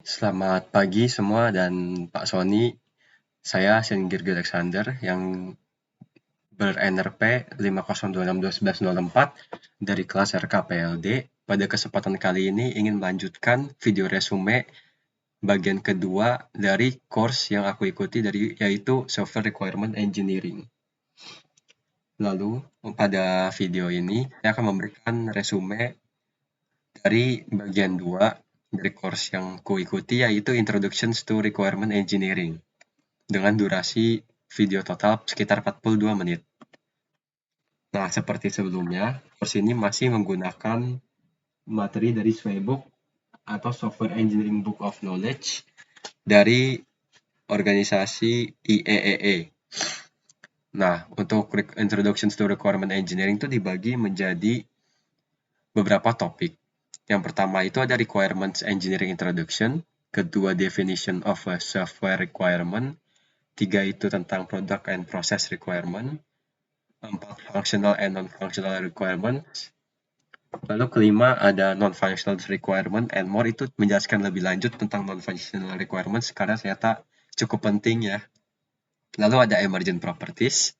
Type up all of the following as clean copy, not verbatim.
Selamat pagi semua dan Pak Sony. Saya Singgir Alexander yang ber-NRP 502621104 dari kelas RKPLD. Pada kesempatan kali ini ingin melanjutkan video resume bagian kedua dari course yang aku ikuti yaitu Software Requirement Engineering. Lalu pada video ini saya akan memberikan resume dari bagian 2 dari course yang kuikuti yaitu Introduction to Requirement Engineering dengan durasi video total sekitar 42 menit. Nah, seperti sebelumnya, course ini masih menggunakan materi dari Swaybook atau Software Engineering Book of Knowledge dari organisasi IEEE. Nah, untuk Introduction to Requirement Engineering itu dibagi menjadi beberapa topik. Yang pertama itu ada Requirements Engineering Introduction, kedua Definition of a Software Requirement, tiga itu tentang Product and Process Requirement, 4 Functional and Non-Functional Requirements, lalu kelima ada Non-Functional Requirement and More, itu menjelaskan lebih lanjut tentang Non-Functional Requirements karena ternyata cukup penting ya. Lalu ada Emergent Properties,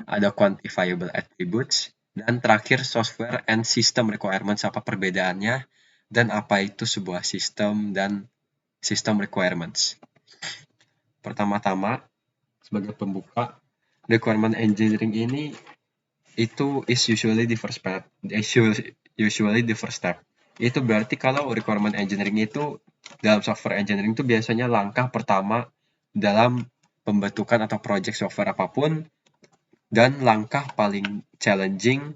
ada Quantifiable Attributes, dan terakhir Software and System Requirements, apa perbedaannya, dan apa itu sebuah sistem dan System Requirements. Pertama-tama, sebagai pembuka, Requirement Engineering ini itu is usually the first step. Itu berarti kalau requirement engineering itu dalam software engineering itu biasanya langkah pertama dalam pembentukan atau project software apapun, dan langkah paling challenging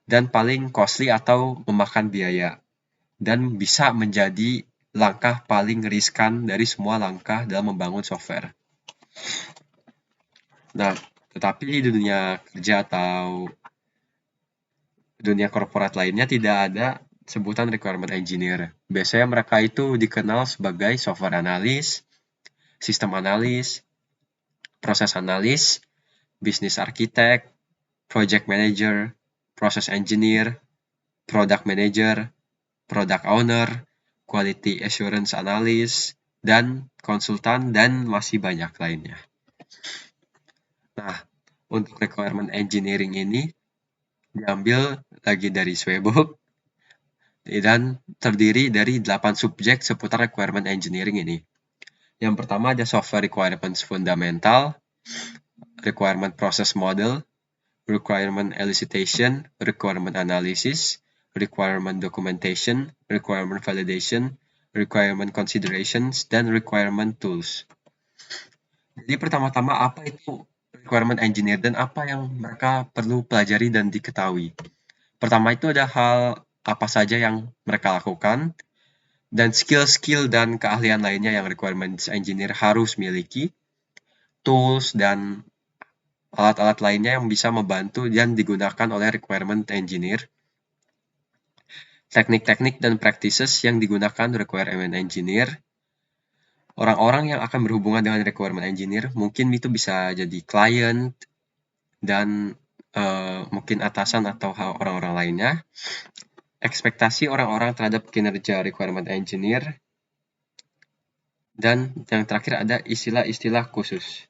dan paling costly atau memakan biaya, dan bisa menjadi langkah paling riskan dari semua langkah dalam membangun software. Nah, tetapi di dunia kerja atau dunia korporat lainnya tidak ada sebutan requirement engineer. Biasanya mereka itu dikenal sebagai software analis, sistem analis, proses analis, business architect, project manager, process engineer, product manager, product owner, quality assurance analyst, dan konsultan, dan masih banyak lainnya. Nah, untuk requirement engineering ini diambil lagi dari Swaybook dan terdiri dari 8 subjek seputar requirement engineering ini. Yang pertama ada software requirements fundamental, requirement process model, requirement elicitation, requirement analysis, requirement documentation, requirement validation, requirement considerations, dan requirement tools. Jadi pertama-tama apa itu requirement engineer dan apa yang mereka perlu pelajari dan diketahui. Pertama itu ada hal apa saja yang mereka lakukan, dan skill-skill dan keahlian lainnya yang requirements engineer harus miliki, tools dan alat-alat lainnya yang bisa membantu dan digunakan oleh requirement engineer, teknik-teknik dan practices yang digunakan requirement engineer, orang-orang yang akan berhubungan dengan requirement engineer, mungkin itu bisa jadi client dan mungkin atasan atau orang-orang lainnya, ekspektasi orang-orang terhadap kinerja requirement engineer, dan yang terakhir ada istilah-istilah khusus.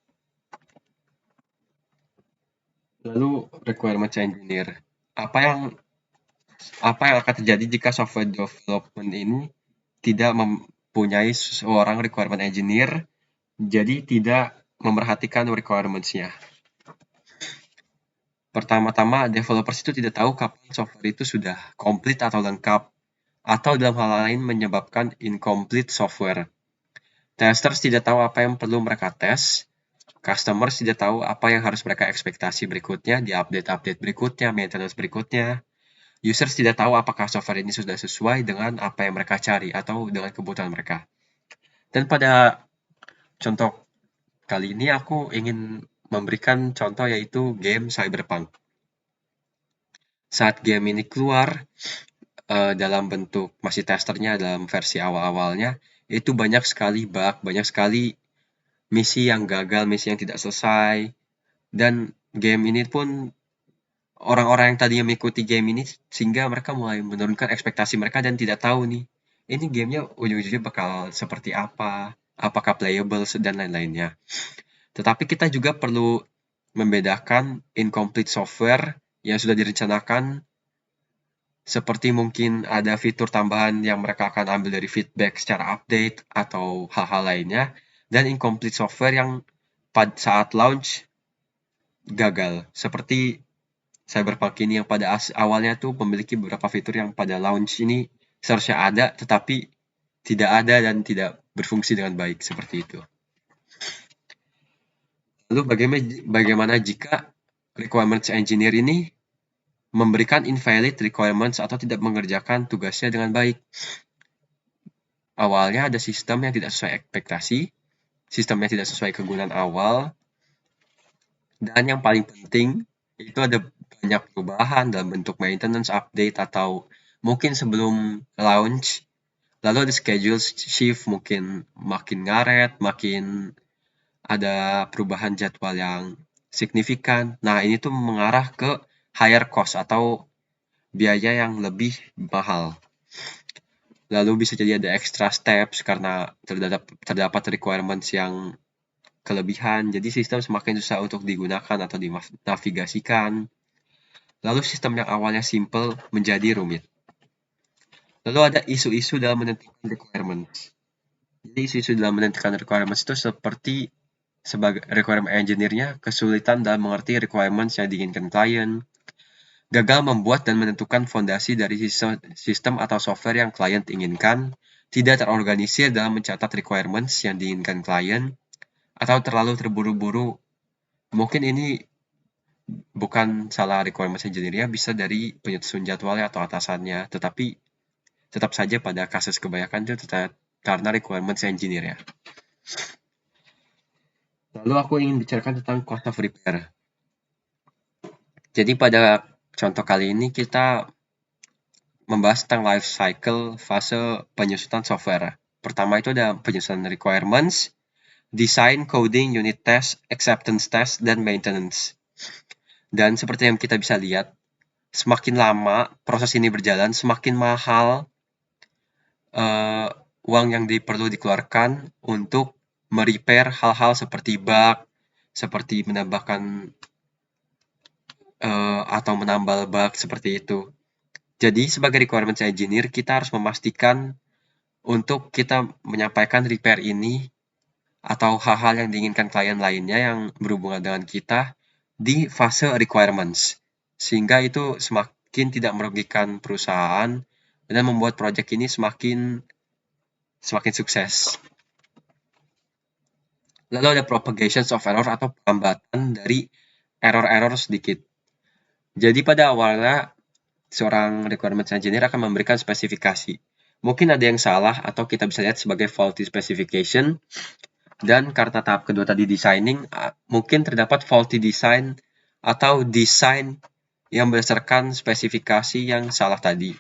Lalu requirement engineer, apa yang akan terjadi jika software development ini tidak mempunyai seorang requirement engineer, jadi tidak memerhatikan requirements-nya. Pertama-tama, developers itu tidak tahu kapan software itu sudah komplit atau lengkap, atau dalam hal lain menyebabkan incomplete software. Testers tidak tahu apa yang perlu mereka tes, customers tidak tahu apa yang harus mereka ekspektasi berikutnya, di update-update berikutnya, maintenance berikutnya. Users tidak tahu apakah software ini sudah sesuai dengan apa yang mereka cari atau dengan kebutuhan mereka. Dan pada contoh kali ini aku ingin memberikan contoh yaitu game Cyberpunk. Saat game ini keluar dalam bentuk masih testernya dalam versi awal-awalnya, itu banyak sekali bug, banyak sekali misi yang gagal, misi yang tidak selesai, dan game ini pun orang-orang yang tadinya mengikuti game ini sehingga mereka mulai menurunkan ekspektasi mereka dan tidak tahu nih ini gamenya ujung-ujungnya bakal seperti apa, apakah playable, dan lain-lainnya. Tetapi kita juga perlu membedakan incomplete software yang sudah direncanakan, seperti mungkin ada fitur tambahan yang mereka akan ambil dari feedback secara update atau hal-hal lainnya, dan incomplete software yang pada saat launch gagal, seperti Cyberpunk ini yang pada awalnya tuh memiliki beberapa fitur yang pada launch ini seharusnya ada, tetapi tidak ada dan tidak berfungsi dengan baik, seperti itu. Lalu bagaimana jika requirements engineer ini memberikan invalid requirements atau tidak mengerjakan tugasnya dengan baik? Awalnya ada sistem yang tidak sesuai ekspektasi, sistemnya tidak sesuai kegunaan awal, dan yang paling penting itu ada banyak perubahan dalam bentuk maintenance, update, atau mungkin sebelum launch, lalu ada schedule shift, mungkin makin ngaret, makin ada perubahan jadwal yang signifikan. Nah, ini tuh mengarah ke higher cost atau biaya yang lebih mahal. Lalu bisa jadi ada extra steps karena terdapat requirements yang kelebihan. Jadi sistem semakin susah untuk digunakan atau dinavigasikan. Lalu sistem yang awalnya simple menjadi rumit. Lalu ada isu-isu dalam menentukan requirements. Jadi isu-isu dalam menentukan requirements itu seperti sebagai requirement engineer-nya kesulitan dalam mengerti requirements yang diinginkan klien, gagal membuat dan menentukan fondasi dari sistem atau software yang klien inginkan, tidak terorganisir dalam mencatat requirements yang diinginkan klien, atau terlalu terburu-buru. Mungkin ini bukan salah requirements engineer-nya, bisa dari penyusun jadwalnya atau atasannya, tetapi tetap saja pada kasus kebanyakan itu tetap karena requirements engineer-nya. Lalu aku ingin bicarakan tentang cost of repair. Jadi pada contoh kali ini kita membahas tentang life cycle fase penyusunan software. Pertama itu ada penyusunan requirements, design, coding, unit test, acceptance test, dan maintenance. Dan seperti yang kita bisa lihat, semakin lama proses ini berjalan, semakin mahal uang yang perlu dikeluarkan untuk merepair hal-hal seperti bug, seperti menambahkan atau menambal bug seperti itu. Jadi sebagai requirements engineer, kita harus memastikan untuk kita menyampaikan repair ini atau hal-hal yang diinginkan klien lainnya yang berhubungan dengan kita di fase requirements. Sehingga itu semakin tidak merugikan perusahaan dan membuat proyek ini semakin sukses. Lalu ada propagations of error atau perlambatan dari error-error sedikit. Jadi pada awalnya seorang requirements engineer akan memberikan spesifikasi. Mungkin ada yang salah atau kita bisa lihat sebagai faulty specification. Dan karena tahap kedua tadi designing, mungkin terdapat faulty design atau desain yang berdasarkan spesifikasi yang salah tadi.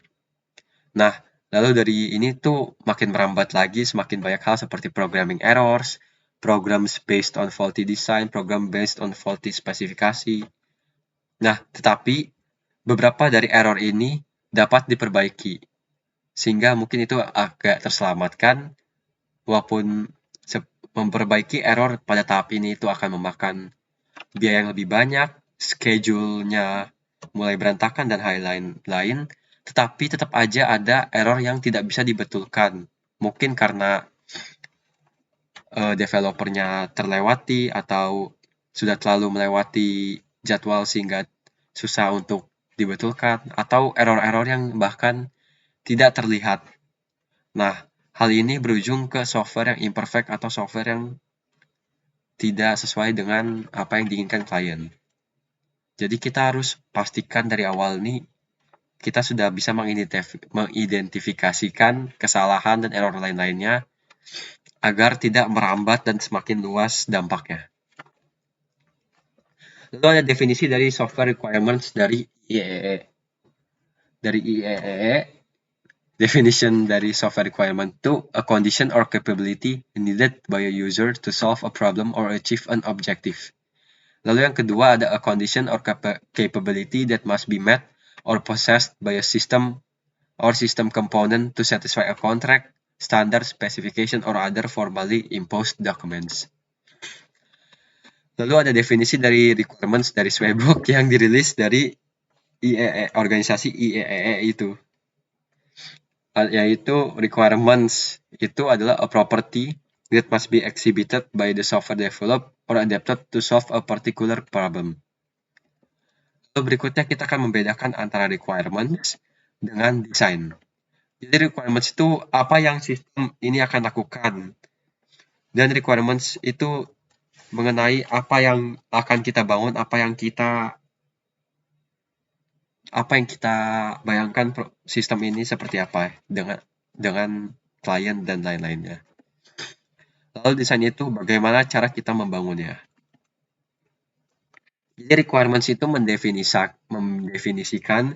Nah, lalu dari ini tuh makin merambat lagi, semakin banyak hal seperti programming errors, programs based on faulty design, program based on faulty spesifikasi. Nah, tetapi beberapa dari error ini dapat diperbaiki, sehingga mungkin itu agak terselamatkan, walaupun memperbaiki error pada tahap ini itu akan memakan biaya yang lebih banyak, schedule-nya mulai berantakan, dan hal lain-lain, tetapi tetap aja ada error yang tidak bisa dibetulkan. Mungkin karena developernya terlewati atau sudah terlalu melewati jadwal sehingga susah untuk dibetulkan, atau error-error yang bahkan tidak terlihat. Nah, hal ini berujung ke software yang imperfect atau software yang tidak sesuai dengan apa yang diinginkan klien. Jadi kita harus pastikan dari awal nih kita sudah bisa mengidentifikasikan kesalahan dan error lain-lainnya agar tidak merambat dan semakin luas dampaknya. Lalu ada definisi dari software requirements dari IEEE. Dari IEEE, definition dari software requirement itu a condition or capability needed by a user to solve a problem or achieve an objective. Lalu yang kedua ada a condition or capability that must be met or possessed by a system or system component to satisfy a contract, standard specification, or other formally imposed documents. Lalu ada definisi dari requirements dari Swaybook yang dirilis dari organisasi IEEE itu. Yaitu requirements itu adalah a property that must be exhibited by the software developed or adapted to solve a particular problem. Lalu berikutnya kita akan membedakan antara requirements dengan design. Jadi requirements itu apa yang sistem ini akan lakukan. Dan requirements itu mengenai apa yang akan kita bangun, apa yang kita bayangkan sistem ini seperti apa dengan klien dan lain-lainnya. Lalu desain itu bagaimana cara kita membangunnya. Jadi requirements itu mendefinisikan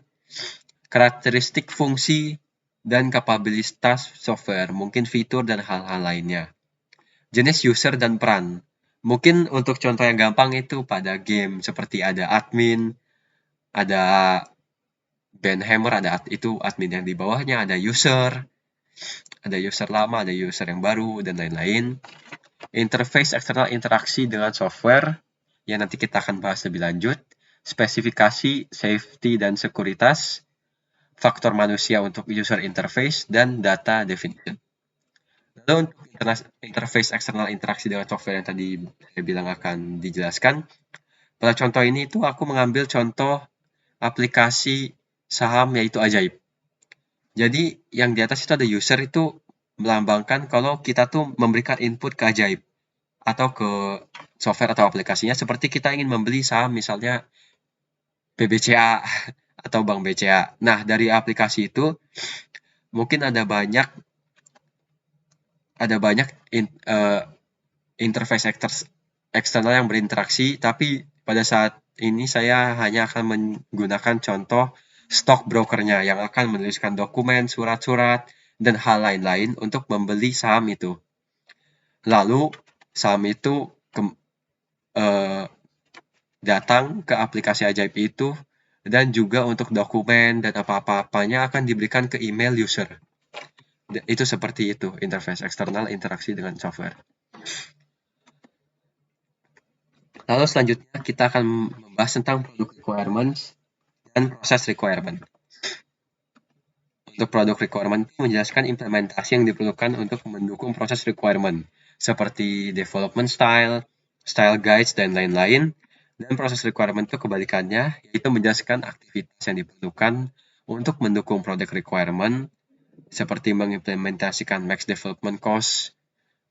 karakteristik fungsi dan kapabilitas software, mungkin fitur dan hal-hal lainnya. Jenis user dan peran. Mungkin untuk contoh yang gampang itu pada game seperti ada admin, ada bandhammer, ada itu admin yang di bawahnya, ada user lama, ada user yang baru, dan lain-lain. Interface eksternal interaksi dengan software, yang nanti kita akan bahas lebih lanjut. Spesifikasi, safety, dan sekuritas. Faktor manusia untuk user interface, dan data definition. Lalu untuk interface eksternal interaksi dengan software yang tadi saya bilang akan dijelaskan. Pada contoh ini itu aku mengambil contoh aplikasi saham yaitu Ajaib. Jadi yang di atas itu ada user itu melambangkan kalau kita tuh memberikan input ke Ajaib atau ke software atau aplikasinya seperti kita ingin membeli saham misalnya BBCA atau Bank BCA. Nah, dari aplikasi itu mungkin ada banyak interface eksternal yang berinteraksi, tapi pada saat ini saya hanya akan menggunakan contoh stock brokernya yang akan menuliskan dokumen, surat-surat, dan hal lain-lain untuk membeli saham itu. Lalu saham itu datang ke aplikasi Ajaib itu, dan juga untuk dokumen dan apa-apanya akan diberikan ke email user. Itu seperti itu, interface eksternal interaksi dengan software. Lalu selanjutnya kita akan membahas tentang product requirements dan proses requirement. Untuk product requirement menjelaskan implementasi yang diperlukan untuk mendukung proses requirement, seperti development style guides, dan lain-lain. Dan proses requirement itu kebalikannya, yaitu menjelaskan aktivitas yang diperlukan untuk mendukung product requirement, seperti mengimplementasikan max development cost,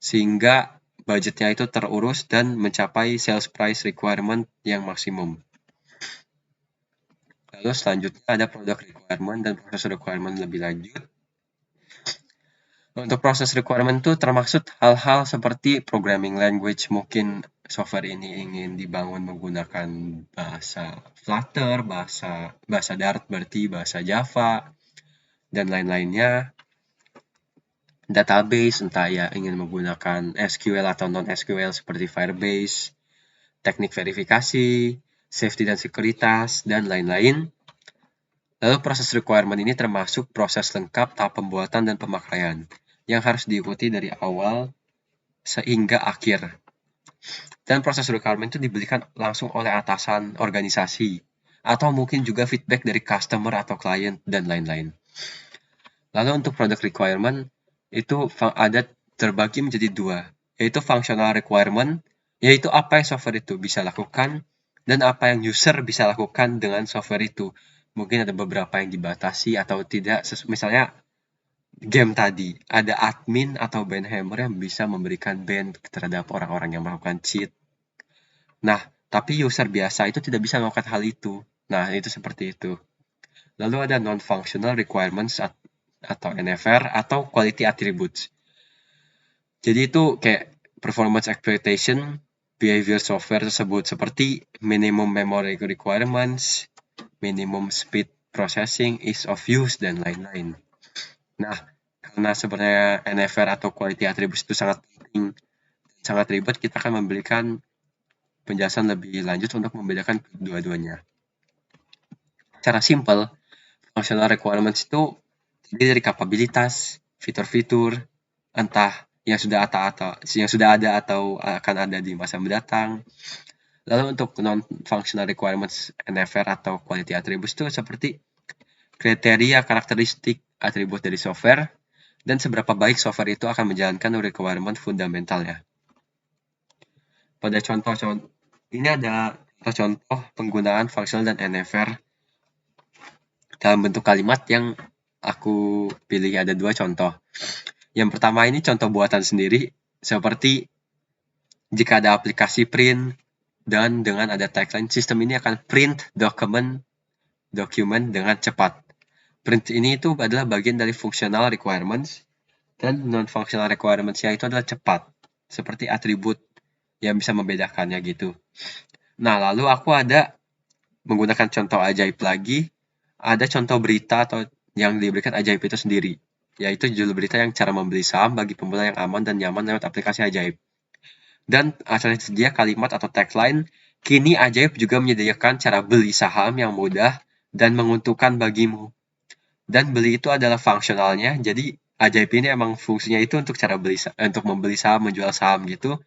sehingga budgetnya itu terurus dan mencapai sales price requirement yang maksimum. Lalu selanjutnya ada product requirement dan proses requirement lebih lanjut. Untuk proses requirement itu termaksud hal-hal seperti programming language. Mungkin software ini ingin dibangun menggunakan bahasa Flutter, bahasa Dart berarti bahasa Java, dan lain-lainnya. Database, entah ya ingin menggunakan SQL atau non-SQL seperti Firebase, teknik verifikasi, safety dan sekuritas, dan lain-lain. Lalu proses requirement ini termasuk proses lengkap tahap pembuatan dan pemakaian yang harus diikuti dari awal sehingga akhir. Dan proses requirement itu diberikan langsung oleh atasan organisasi atau mungkin juga feedback dari customer atau klien dan lain-lain. Lalu untuk product requirement itu ada terbagi menjadi dua, yaitu functional requirement, yaitu apa yang software itu bisa lakukan dan apa yang user bisa lakukan dengan software itu. Mungkin ada beberapa yang dibatasi atau tidak, misalnya game tadi, ada admin atau bandhammer yang bisa memberikan ban terhadap orang-orang yang melakukan cheat. Nah, tapi user biasa itu tidak bisa melakukan hal itu. Nah, itu seperti itu. Lalu ada non-functional requirements atau NFR atau quality attributes. Jadi itu kayak performance expectation behavior software tersebut seperti minimum memory requirements, minimum speed processing, ease of use, dan lain-lain. Nah, karena sebenarnya NFR atau quality attributes itu sangat penting, sangat ribet, kita akan memberikan penjelasan lebih lanjut untuk membedakan kedua-duanya. Secara simple, functional requirements itu Jadi dari kapabilitas, fitur-fitur, entah yang sudah ada atau akan ada di masa mendatang. Lalu untuk non-functional requirements NFR atau quality attributes itu seperti kriteria karakteristik atribut dari software dan seberapa baik software itu akan menjalankan requirement fundamentalnya. Pada contoh-contoh ini ada contoh penggunaan functional dan NFR dalam bentuk kalimat yang aku pilih ada 2 contoh. Yang pertama ini contoh buatan sendiri, seperti jika ada aplikasi print dan dengan ada tagline, sistem ini akan print dokumen dengan cepat. Print ini itu adalah bagian dari functional requirements dan non-functional requirements-nya itu adalah cepat, seperti atribut yang bisa membedakannya gitu. Nah, lalu aku ada menggunakan contoh ajaib lagi, ada contoh berita atau yang diberikan ajaib itu sendiri, yaitu judul berita yang cara membeli saham bagi pemula yang aman dan nyaman lewat aplikasi ajaib. Dan asalnya tersedia kalimat atau tagline, kini ajaib juga menyediakan cara beli saham yang mudah dan menguntungkan bagimu. Dan beli itu adalah fungsionalnya, jadi ajaib ini emang fungsinya itu untuk cara beli, untuk membeli saham, menjual saham gitu.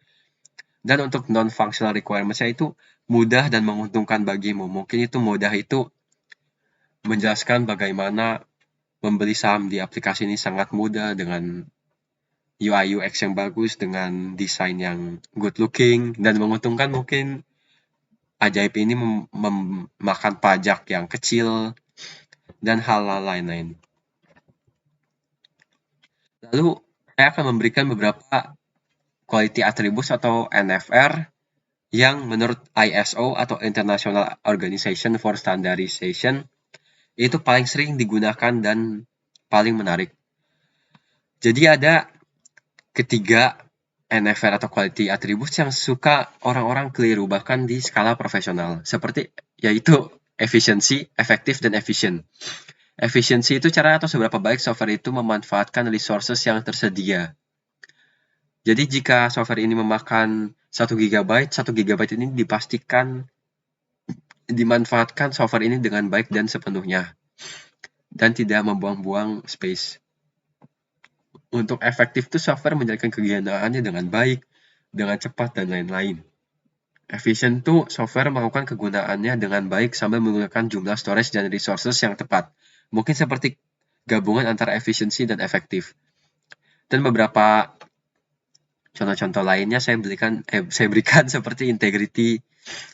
Dan untuk non-functional requirements-nya itu mudah dan menguntungkan bagimu. Mungkin itu mudah itu menjelaskan bagaimana membeli saham di aplikasi ini sangat mudah dengan UI UX yang bagus, dengan desain yang good looking, dan menguntungkan mungkin ajaib ini memakan pajak yang kecil, dan hal-hal lain-lain. Lalu, saya akan memberikan beberapa quality attributes atau NFR yang menurut ISO atau International Organization for Standardization itu paling sering digunakan dan paling menarik. Jadi ada ketiga NFR atau quality attributes yang suka orang-orang keliru bahkan di skala profesional, seperti yaitu efficiency, efektif, dan efficient. Efficiency itu cara atau seberapa baik software itu memanfaatkan resources yang tersedia. Jadi jika software ini memakan 1 GB, 1 GB ini dipastikan dimanfaatkan software ini dengan baik dan sepenuhnya, dan tidak membuang-buang space. Untuk efektif itu software menjalankan kegunaannya dengan baik, dengan cepat, dan lain-lain. Efficient itu software melakukan kegunaannya dengan baik sambil menggunakan jumlah storage dan resources yang tepat. Mungkin seperti gabungan antara efisiensi dan efektif. Dan beberapa contoh-contoh lainnya saya berikan seperti integrity,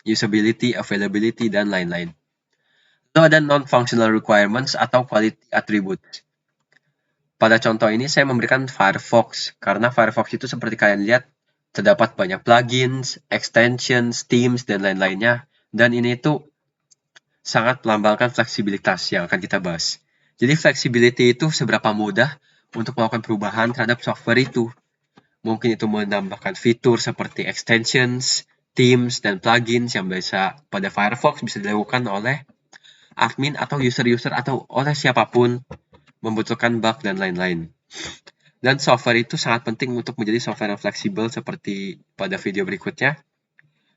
usability, availability, dan lain-lain. Lalu ada non-functional requirements atau quality attributes. Pada contoh ini saya memberikan Firefox, karena Firefox itu seperti kalian lihat, terdapat banyak plugins, extensions, themes, dan lain-lainnya. Dan ini tuh sangat melambangkan fleksibilitas yang akan kita bahas. Jadi flexibility itu seberapa mudah untuk melakukan perubahan terhadap software itu. Mungkin itu menambahkan fitur seperti extensions, themes, dan plugins yang biasa pada Firefox bisa dilakukan oleh admin atau user-user atau oleh siapapun, membutuhkan bug dan lain-lain. Dan software itu sangat penting untuk menjadi software yang fleksibel seperti pada video berikutnya.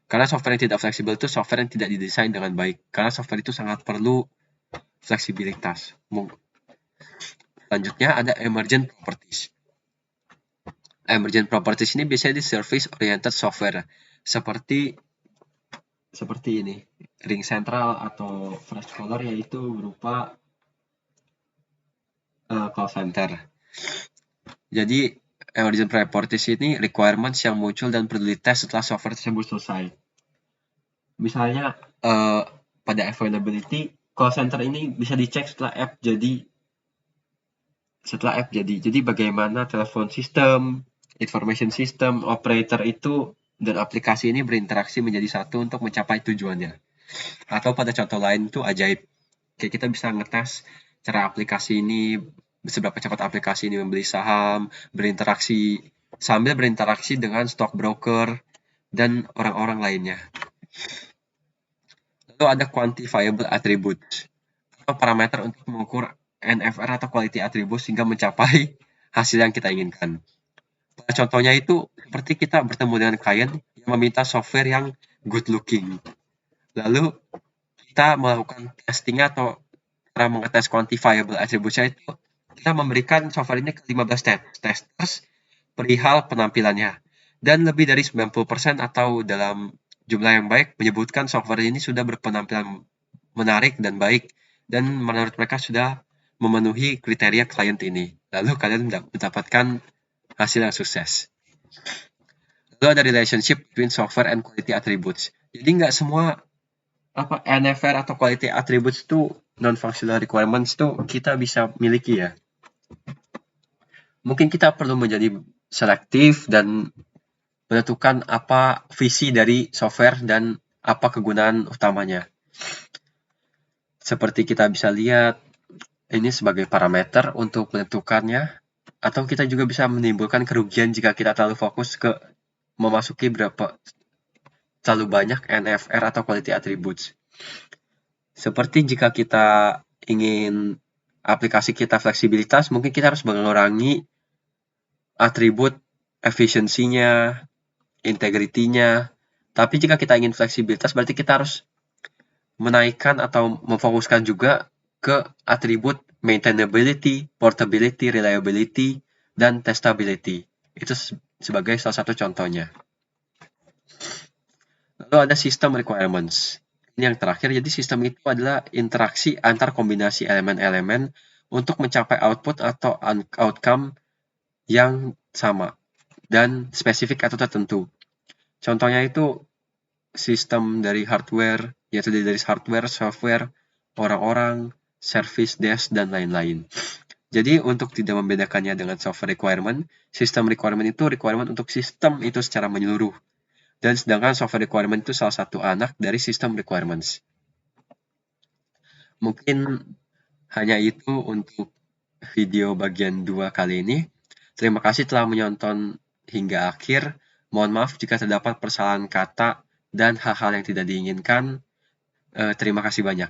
Karena software yang tidak fleksibel itu software yang tidak didesain dengan baik. Karena software itu sangat perlu fleksibilitas. Selanjutnya ada emergent properties. Emergent properties ini biasanya di service oriented software. Seperti ini. Ring central atau flash caller yaitu berupa call center. Jadi emergent properties ini requirements yang muncul dan perlu dites setelah software tersebut selesai. Misalnya pada availability, call center ini bisa dicek setelah app jadi. Jadi bagaimana telepon sistem, information system, operator itu, dan aplikasi ini berinteraksi menjadi satu untuk mencapai tujuannya. Atau pada contoh lain itu ajaib. Kayak kita bisa ngetes cara aplikasi ini, seberapa cepat aplikasi ini membeli saham, sambil berinteraksi dengan stockbroker dan orang-orang lainnya. Lalu ada quantifiable attributes atau parameter untuk mengukur NFR atau quality attributes hingga mencapai hasil yang kita inginkan. Pada contohnya itu seperti kita bertemu dengan klien yang meminta software yang good looking. Lalu kita melakukan testing atau cara mengetes quantifiable attributes itu kita memberikan software ini ke 15 testers perihal penampilannya. Dan lebih dari 90% atau dalam jumlah yang baik menyebutkan software ini sudah berpenampilan menarik dan baik, dan menurut mereka sudah memenuhi kriteria klien ini. Lalu kalian mendapatkan hasil yang sukses. Lalu ada relationship between software and quality attributes. Jadi nggak semua NFR atau quality attributes itu non-functional requirements itu kita bisa miliki ya. Mungkin kita perlu menjadi selektif dan menentukan apa visi dari software dan apa kegunaan utamanya. Seperti kita bisa lihat, ini sebagai parameter untuk menentukannya, atau kita juga bisa menimbulkan kerugian jika kita terlalu fokus ke memasuki terlalu banyak NFR atau quality attributes. Seperti jika kita ingin aplikasi kita fleksibilitas, mungkin kita harus mengurangi atribut efisiensinya, integritinya. Tapi jika kita ingin fleksibilitas, berarti kita harus menaikkan atau memfokuskan juga ke atribut maintainability, portability, reliability, dan testability. Itu sebagai salah satu contohnya. Lalu ada system requirements. Ini yang terakhir, jadi sistem itu adalah interaksi antar kombinasi elemen-elemen untuk mencapai output atau outcome yang sama dan spesifik atau tertentu. Contohnya itu sistem dari hardware, yaitu dari hardware, software, orang-orang, service desk, dan lain-lain. Jadi untuk tidak membedakannya dengan software requirement, system requirement itu requirement untuk sistem itu secara menyeluruh. Dan sedangkan software requirement itu salah satu anak dari system requirements. Mungkin hanya itu untuk video bagian 2 kali ini. Terima kasih telah menonton hingga akhir. Mohon maaf jika terdapat kesalahan kata dan hal-hal yang tidak diinginkan. Terima kasih banyak.